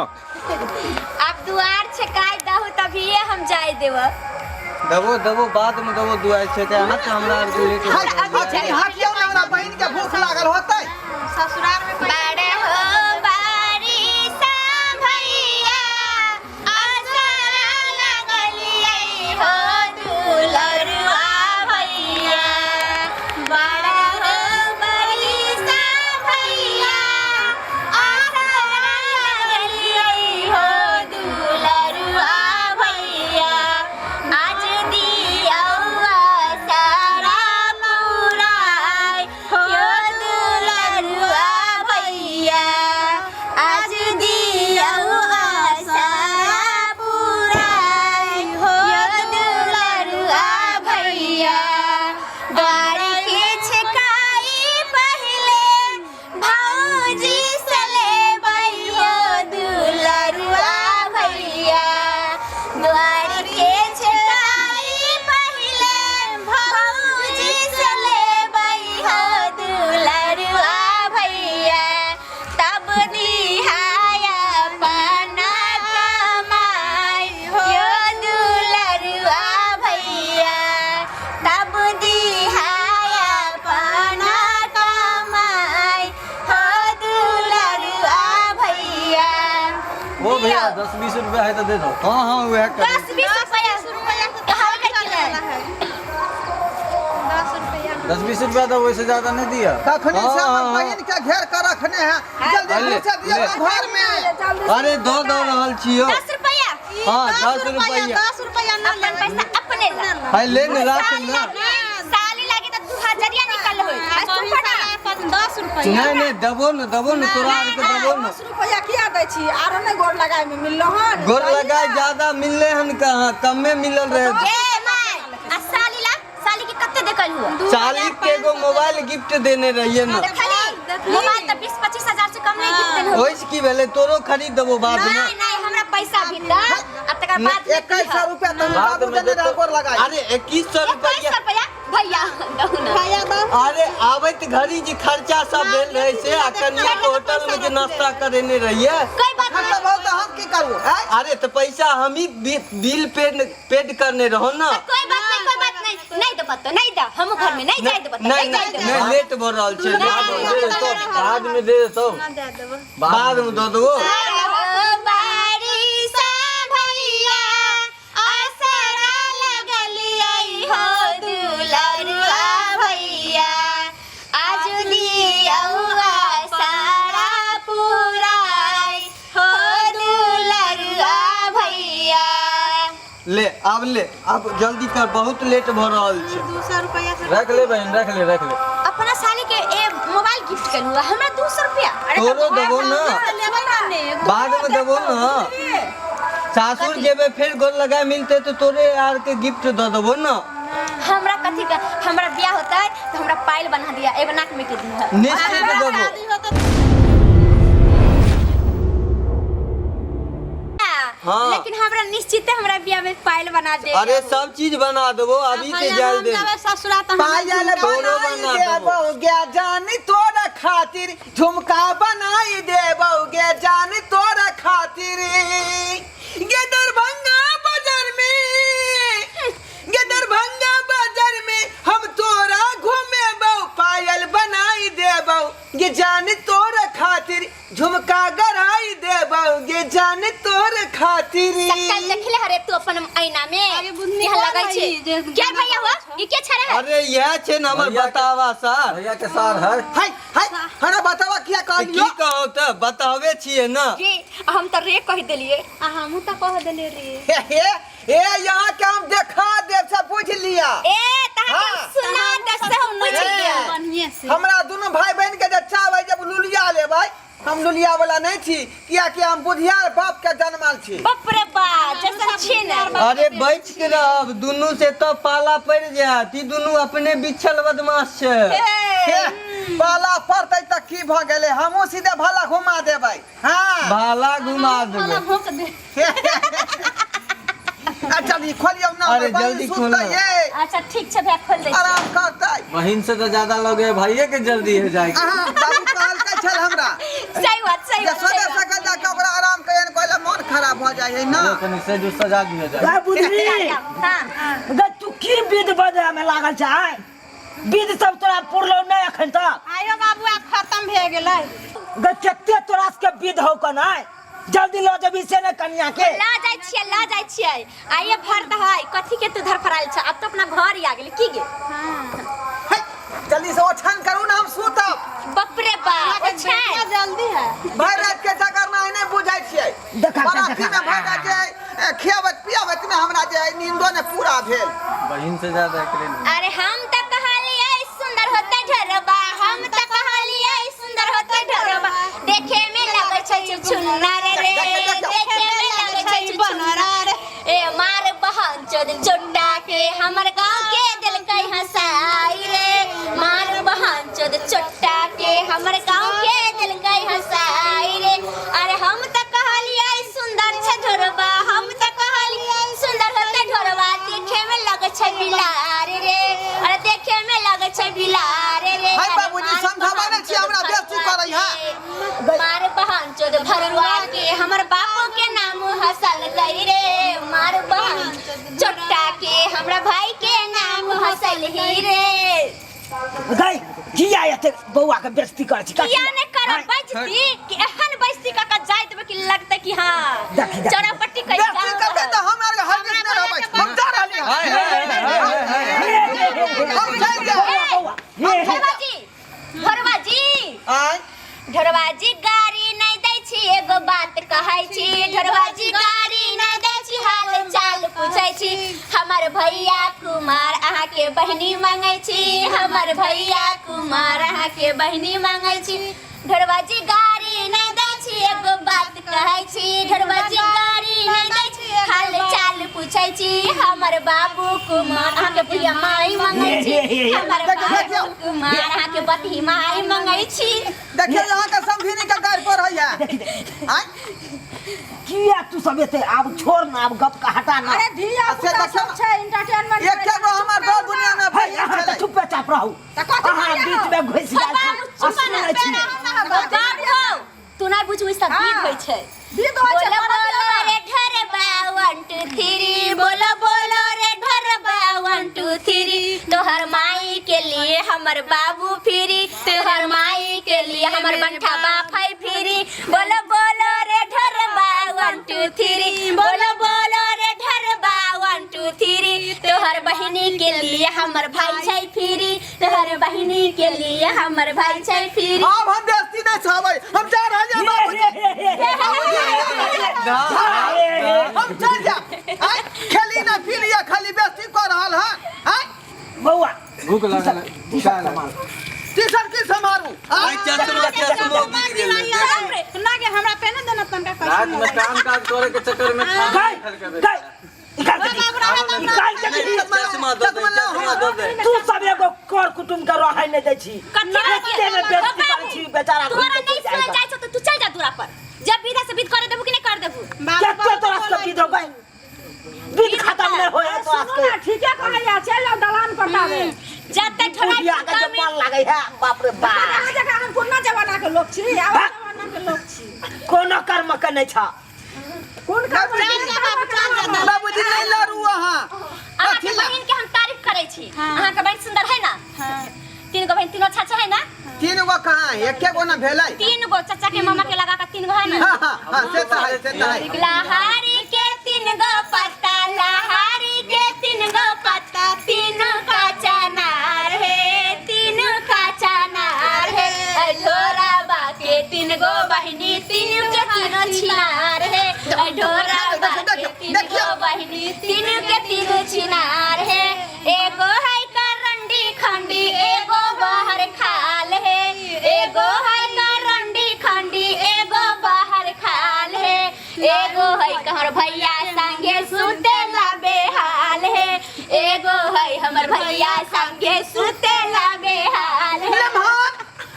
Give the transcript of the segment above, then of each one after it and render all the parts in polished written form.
आप दुआर छकाई दहु तभिए हम जाय देव। दबो दबो बाद में दबो दुआर छकाई हाथ हमरा लेट हाथ क्यों ना बहन के भूख लागल होतै ससुराल में बड़े हो बारिशा भैया असरा लगलिए हो दुलरुआ भैया बड़ा हो बारिशा भैया असरा लगलिए हो दुलरुआ भैया आज दियौआ सारा पुराय हो दुलरुआ भैया आज दियौआ सारा पुराय हो दुलरुआ भैया गाड़ी के छकाई पहले भौजी से लेबै हो दुलरुआ भैया द्वार के छकाई पहले भौजी से लेबै हो दुलरुआ भैया तब दिहाया पाना कमाई हो दुलरुआ भैया तब दिहाया पाना कमाई हो दुलरुआ भैया। ओ भैया 10-20 रुपया है तो दे दो। हाँ हाँ वह कर 10-20 रुपया कहाँ है? 10-20 रुपया तो वैसे ज्यादा नहीं दिया। तखनी से हाँ, हमर बहन के घेर कर रखने हैं जल्दी ले, पहुंचा दिया ले। घर में। अरे दो रहल छियो। 10 रुपया हाँ 10 रुपया 10 रुपया ना अपन पैसा अपने ला है ले न राख ना। साली लागे तो 2000 निकल होई 10 रुपया नहीं दबो न तोरा आर के दबो न। 10 रुपया किया दै छी आरो नहीं गोर लगाय में मिललो हन गोर लगाए ज्यादा मिलले हन कहाँ कमे मिलल रहे। ए माय आ साली के कत्ते देखल हुआ साली के एगो मोबाइल गिफ्ट देने रहिए ना। देखली मोबाइल तो 20-25 हजार से कम नहीं गिफ्ट देन हो ओइस की भेले तोरो खरीद देबो बाद में। नहीं हमरा पैसा भी द अब तक बाद 2100 रुपया तुम बाद बाबू में देने देतो। गोर लगाई। अरे 2100 रुपया भैया दहु ना भैया दो अरे आबत घड़ी जी खर्चा सब भेल रहे से आ कन्या के होटल में जे नाश्ता करेने रहिए। कोई बात हम तो नहीं बहुत हम की करू हैं अरे तो पैसा हम ही बिल पेड करने रहो ना। कोई बात नहीं दे बत नहीं दे हम घर में नहीं जाए दे बत नहीं नहीं जाए नहीं लेट भर रहल छै बाद में दे देतो बाद में दे देबो। बारिशा भैया असरा लगलिए हो दुलरुआ भैया आज दियौआ सारा पुराय हो दुलरुआ भैया। ले अब जल्दी कर बहुत लेट भर रहल छै। 200 रुपया से रख ले बहन रख ले अपना साली के ए मोबाइल गिफ्ट कर हुआ हमरा 200 रुपया तोरो देबो ना लेबे करने बाद में देबो ना। सासुर जेबे फिर गोर लगाए मिलते तो तोरे यार के गिफ्ट दे देबो ना। हमरा कथी का हमरा ब्याह होता है तो हमरा पायल बना दिया एगो नाक में के दिया निश्चित देबो। हाँ। लेकिन हमरा निश्चित है हमरा ब्याह में पायल बना दे। अरे सब चीज बना देबो अभी से जाल दे। ससुरा त पायल तोरो बनाई बना देबो गे जानी तोरा खातिर झुमका बनाई देबो गे जानी तोरा खातिर गे दरभंगा बाजार में हम तोरा घुमेबो पायल बनाई देबो गे जानी तोरा खातिर झुमका गराई देबो गे जानी तोरा खातिर। शक्ल देखले हरे तू अपन आईना में अरे बुन्नी यहाँ कौन लगै है छी ई जे क्या भैया हुआ ये क्या छरे है अरे यह छे न हमर बतावा सर भैया के सार है। हाय हमरा बतावा क्या की कहलियो कहो त बतावे छिए ना। जी हम तो रे कह देलिए आ हमहू त कह देले रे ए यहाँ के हम देखा देव से पूछ लिया ए तहा हाँ। सुना दस से हम पूछ लिया बढ़िया से हमरा दोनों भाई बहन के जच्चा भाई जब लुलिया ले भाई हम लुलिया वाला नहीं थी किया कि हम बुधियार बाप के जन्माल छी। बाप रे बा जैसा छे ना अरे बैठ के रह दुनू से तो पाला पड़ जात ई दुनू अपने बिछल बदमाश छे। पाला पड़ते तक की भ गेले हमहू सीधे भला घुमा देबै। हाँ भाला घुमा देबो। भोंक दे अच्छा जी खोलियो ना अरे जल्दी खोलो। ये अच्छा ठीक छे भैया खोल दे आराम करते बहिन से तो ज्यादा लगे भाइये के जल्दी है जाए। बाबू कहल के छल हमरा सही बात जे सोने सकल जाके ओकरा आराम कयन भ जाए ना तनी से जो सजा दिया जाए गा बुद्धि हां गा तू की विध बदे में लागल छै विध सब तोरा पुरलो नहीं अखन तक आयो बाबू आ खत्म भे गेलै गा केते तोरा के विध हो क नहीं जल्दी लो जबी से ने कन्या के ला जाय छियै आइए भरत है कथी के तू धर फराल छ अब तो अपना घर आ गेल की गे है, जल्दी से ओछन करू ना हम सूतब बाप रे बाप अच्छा जल्दी है भर रात के जगर ना नहीं बुझाई छियै देखा बराती में भर रात के खियावत पियावत में हमरा जे नींदो ने पूरा भेल बहिन से ज्यादा करे अरे हम त कहलिए सुंदर होते ढरबा हम त कहलिए सुंदर होते ढरबा देखे में लगे छै चुनर रे देखे में लगे छै बनरा रे ए मार बहन चोद चोटा के हमर गांव के दिल कई हंसाई रे मार बहन चोद चोटा के हमर गांव के दिल कई हंसाई रे अरे हम त कहलिए सुंदर छ ढरबा हम त कहलिए सुंदर होते ढरबा देखे में लगे छै बिलार रे अरे देखे में लगे छै बिलार रे हाय बाबूजी समझावा ने छी हमरा बेइज्जती करई है मार बहन चोद भरुआ के हमर बापो के नाम हसल गई रे मार बहन चोटा के हमरा भाई के नाम हसल ही रे गई किया एते बौआ के बेइज्जती कर छी किया ने कर बेइज्जती कि एहन बेइज्जती का जाय देबे कि लगते कि हां देखी, देखी। चौरापट्टी कहि बेइज्जती करबे त हमरा हरगिज न रहबै हम जा रहली हम चल जा भरवाजी आय ढोरबाजी गाड़ी नहीं दै छी एगो बात कहै छी ढोरबाजी गाड़ी नहीं दै छी हाल चाल पूछै छी हमर भैया कुमार अहाँ के बहिनी मांगै छी हमर भैया कुमार अहाँ के बहिनी मांगै छी ढोरबाजी गाड़ी नहीं दै छी एगो बात कहै छी ढोरबाजी गाड़ी नहीं दै छी हाल चाल पूछै छी हमर बाबू कुमार अहाँ के भैया माई मांगै छी हमर बाबू कुमार अहाँ के बती माई मांगै छी देखिए यहाँ का समझीनी का गाड़ पर है आय किया तू सब एते आब छोड़ ना आब गप का हटा ना अरे धिया पुता सब छै एंटरटेनमेंट एक के गो हमर दो दुनिया में भाई भाई यहाँ तो चले चुप चाप रहू अहाँ बीच में घुस जाइ छी सुनै छी तू नहीं बुझू इसका गीत होय छै विध होय छै बोलो रे ढरबा 1 2 3 बोलो बोलो रे ढरबा 1 2 3 तोहर माई के लिए हमर बाबू फिरी तोहर माई के लिए हमर बंठा बाप है फिरी बोलो बोलो रे ढरबा 1 2 3 बोलो बोलो रे ढरबा 1 2 3 तोहर बहिनी के लिए हमर भाई छै फिरी तोहर बहिनी के लिए हमर भाई छै फिरी अब हम बेइज्जती नहीं छाबै हम जा रहली बाबूजी हम चल जा आय खेली ना फिरिया खाली बेइज्जती कर रहल है आय बौआ भूख लागल टीचर की समारू आई चश्मा गिर गेल ना के हमरा पे ना देना तनका रात में काम काज करे के चक्कर में खाना गई खा के गई चश्मा दो दे तू सब एगो कर कुटुम के रहै नहीं दै छी एते में बेइज्जती कर छी बेचारा तोरा नहीं सुन जाय छ तू चल जा दूरा पर जब विदा से विद कर देबू कि नहीं कर देबू केते तोरा से विध हो गई विध खत्म नहीं होए तो सुनो ना ठीके कहै या चल जाओ दलान पर तावे जब तक थोड़ा बुढ़िया का जब मन लागे है बाप रे बाप आ जगह हम पुरना जमाना के लोग छी आवा जमाना के लोग छी कोनो कर्म के नहीं छ कोन का बाबूजी नहीं लड़ू वहां अहाँ के बहन के हम तारीफ करै छी अहाँ के बहन सुंदर है ना तीन गो बहन तीनों अच्छा है ना तीन गो कहां है एक गो ना भेलै तीन गो चाचा के मामा के लगा का तीन गो है ना हां से तो है लहारी के तीन गो पत्ता लहारी के तीन गो पत्ता तीनों का चनार है तीनों का चनार है ढोरा बा के तीन गो बहिनी तीनों के तीनों छिनार है ढोरा बा के तीन गो बहिनी तीनों के तीनों छिनार है एगो है करंडी खंडी एगो बाहर खाल है एगो है करंडी खंडी एगो बाहर खाल है एगो है कहर भैया संगे सुते ला बेहाल है एगो है हमर भैया संगे सुते ला बेहाल है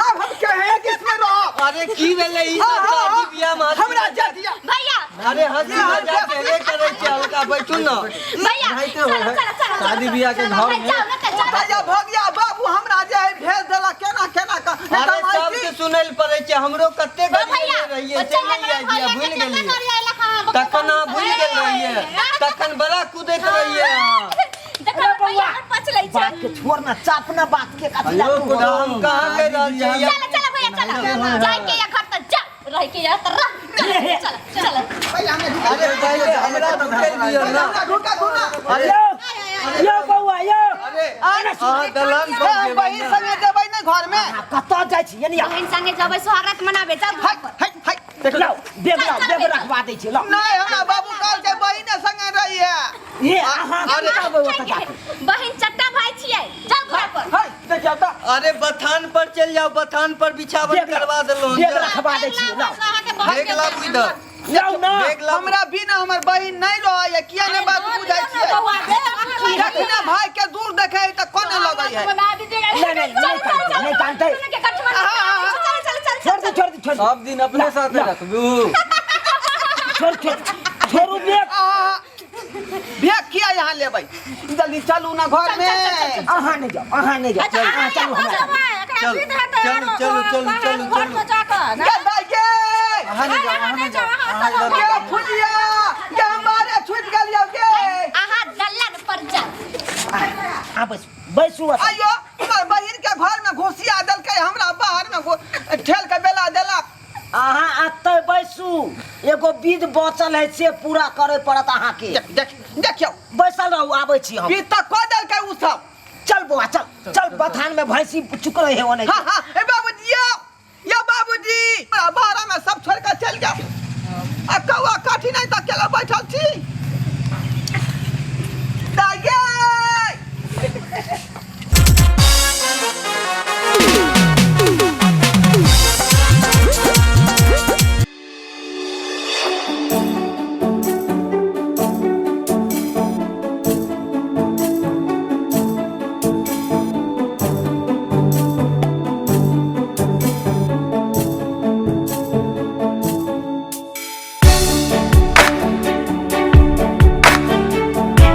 अब हम कहे किसमें रहो अरे की भेलै ई सब शादी बियाह में हमरा जा दिया भैया अरे हंसी मजाक करे करे छै हल्का बैठू ना भैया चलो शादी बियाह के घर में भैया भगिया बाबू हमरा जे भेज देला केना केना का अरे सब के सुनैल पड़े छै हमरो कते भैया गरीब रहिए से नहीं आइडिया भूल गेलिए तखन तखन बड़ा कूदैत रहिए अहाँ। देखो भैया पछ लै छै। बात के छोड़ ना, चाप ना बात के कथी ला अयो तू खुदा हम कहाँ के रहल छियै? चल चल भैया चल जाय के या घर तक जा रह के या तर चल चल अरे पहले हमरा ढुकल दियो ना। अरे यो बौआ यो अरे अहाँ दलान पर हम बहिन जेबै संगे देबै ने घर में। कतऽ जाइ छी यानी बहन संगे जबै सोहागरात मनाबे चल हाय हाय हाय देख लो बेग रखवा दै छी लो नहीं हमरा बाबू काल के बहिने संगे रही है। ये अहाँ अरे, बहन चट्टा भाई छियै चल घर पर। हाय देखियो त अरे बथान पर चल जाओ, बथान पर बिछावन करवा देलो। बेग रखवा दै छी लो देख ला इधर जाउ ना देख ला। हमरा बिना हमर बहिन नहीं रहे किया ने बात बुझाई छियै। जखने भाई के दूर देखे त कोने लगै है। नहीं कानते छोड़ दे सब दिन अपने साथ रखबू। छोड़ू बेग भेक किया यहाँ लेबै? जल्दी चलू ना घर में। अहाँ नहीं जाओ चलो चल चल के भाई के के फुजिया के हमारे छूट गेलियो के। आहा दल्लन पर जा आ बैसू आयो हमर बहिन के घर में घुसिया देलकै, हमरा बाहर में ठेल के बेला देलक। अहाँ आते बैसू, एगो विध बचल है से पूरा करे पड़त अहाँ के। देखियो बैसल रहू, आबै छी हम। बीत तक को देलकै उ सब। चल बौआ चल बथान में भैंसी चुक रहे है ओने। हां ए बाबूजी यो बाबूजी बाहर में सब छोड़ के चल जाओ। आ कौआ